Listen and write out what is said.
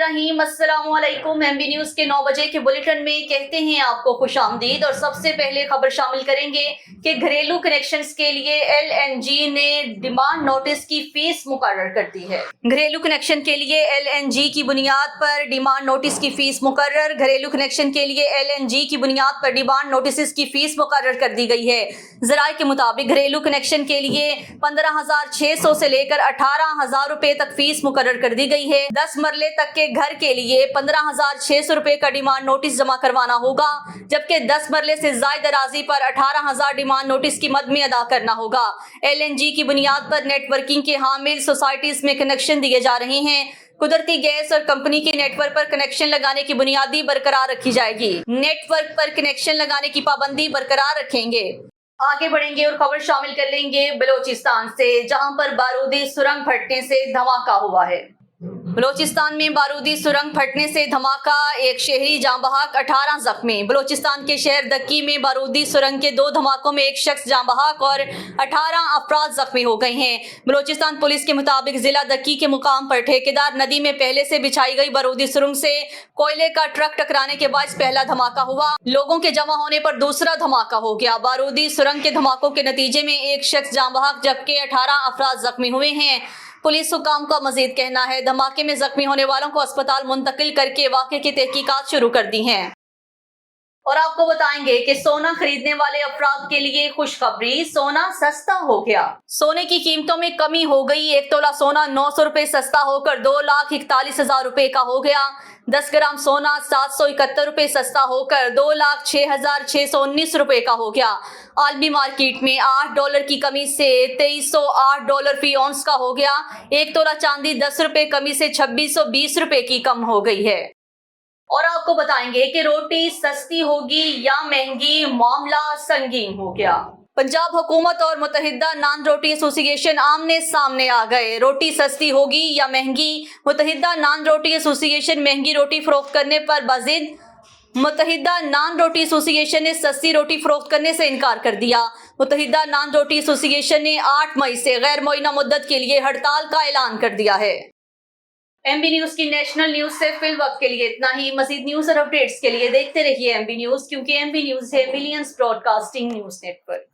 बिस्मिल्लाहिर्रहमानिर्रहीम। अस्सलाम वालेकुम। एमबी न्यूज के 9 बजे के बुलेटिन में कहते हैं आपको खुशामदीद। और सबसे पहले खबर शामिल करेंगे कि घरेलू कनेक्शंस के लिए एलएनजी ने डिमांड नोटिस की फीस मुकर्रर कर दी है। घरेलू कनेक्शन के लिए एलएनजी की बुनियाद पर डिमांड नोटिस की फीस मुकर्रर। घरेलू कनेक्शन के लिए एलएनजी की बुनियाद पर डिमांड नोटिस की फीस मुकर्रर कर दी गई है। जराये के मुताबिक घरेलू कनेक्शन के लिए 15,600 से लेकर 18,000 रुपए तक फीस मुकर्रर कर दी गई है। 10 मरले तक के घर के लिए 15,600 रुपए का डिमांड नोटिस जमा करवाना होगा, जबकि 10 मरले से जायद अराजी पर 18,000 डिमांड नोटिस की मद में अदा करना होगा। एलएनजी की बुनियाद पर नेटवर्किंग के हामिल सोसाइटीज में कनेक्शन दिए जा रहे हैं। कुदरती गैस और कंपनी के नेटवर्क पर कनेक्शन लगाने की बुनियादी बरकरार रखी जाएगी। नेटवर्क पर कनेक्शन लगाने की पाबंदी बरकरार रखेंगे। आगे बढ़ेंगे और खबर शामिल कर लेंगे बलोचिस्तान से, जहां पर बारूदी सुरंग फटने से धमाका हुआ है। बलोचिस्तान में बारूदी सुरंग फटने से धमाका, एक शहरी जाँ बहक, 18 जख्मी। बलोचिस्तान के शहर दक्की में बारूदी सुरंग के 2 धमाकों में एक शख्स जाँ बहक और 18 अफराद जख्मी हो गए हैं। बलोचिस्तान पुलिस के मुताबिक जिला दक्की के मुकाम पर ठेकेदार नदी में पहले से बिछाई गई बारूदी सुरंग से कोयले का ट्रक टकराने के बाद पहला धमाका हुआ। लोगों के जमा होने पर दूसरा धमाका हो गया। बारूदी सुरंग के धमाकों के नतीजे में एक शख्स जाँ बहक जबकि 18 अफराद जख्मी हुए हैं। पुलिस हुकाम का मजीद कहना है धमाके में जख्मी होने वालों को अस्पताल मुंतकिल करके वाक़े की तहकीकात शुरू कर दी हैं। और आपको बताएंगे कि सोना खरीदने वाले अफराद के लिए खुशखबरी, सोना सस्ता हो गया। सोने की कीमतों में कमी हो गई। 1 तोला सोना 900 रुपए सस्ता होकर 2,41,000 रुपए का हो गया। 10 ग्राम सोना 771 रुपए सस्ता होकर 2,06,619 रुपए का हो गया। आलमी मार्केट में $8 की कमी से $2308 फी औंस का हो गया। 1 तोला चांदी 10 रुपए कमी से 2620 रुपए की कम हो गई है। और आपको बताएंगे कि रोटी सस्ती होगी या महंगी, मामला संगीन हो गया। पंजाब हुकूमत और मुत्तहिदा नान रोटी एसोसिएशन आमने सामने आ गए। रोटी सस्ती होगी या महंगी। मुत्तहिदा नान रोटी एसोसिएशन महंगी रोटी फरोख्त करने पर बाजिद। मुत्तहिदा नान रोटी एसोसिएशन ने सस्ती रोटी फरोख्त करने से इनकार कर दिया। मुत्तहिदा नान रोटी एसोसिएशन ने 8 मई से गैर मुअय्यना मुद्दत के लिए हड़ताल का ऐलान कर दिया है। एमबी न्यूज की नेशनल न्यूज से फिल वक्त के लिए इतना ही। मजीद न्यूज और अपडेट्स के लिए देखते रहिए एमबी न्यूज, क्योंकि एमबी न्यूज है मिलियंस ब्रॉडकास्टिंग न्यूज नेटवर्क।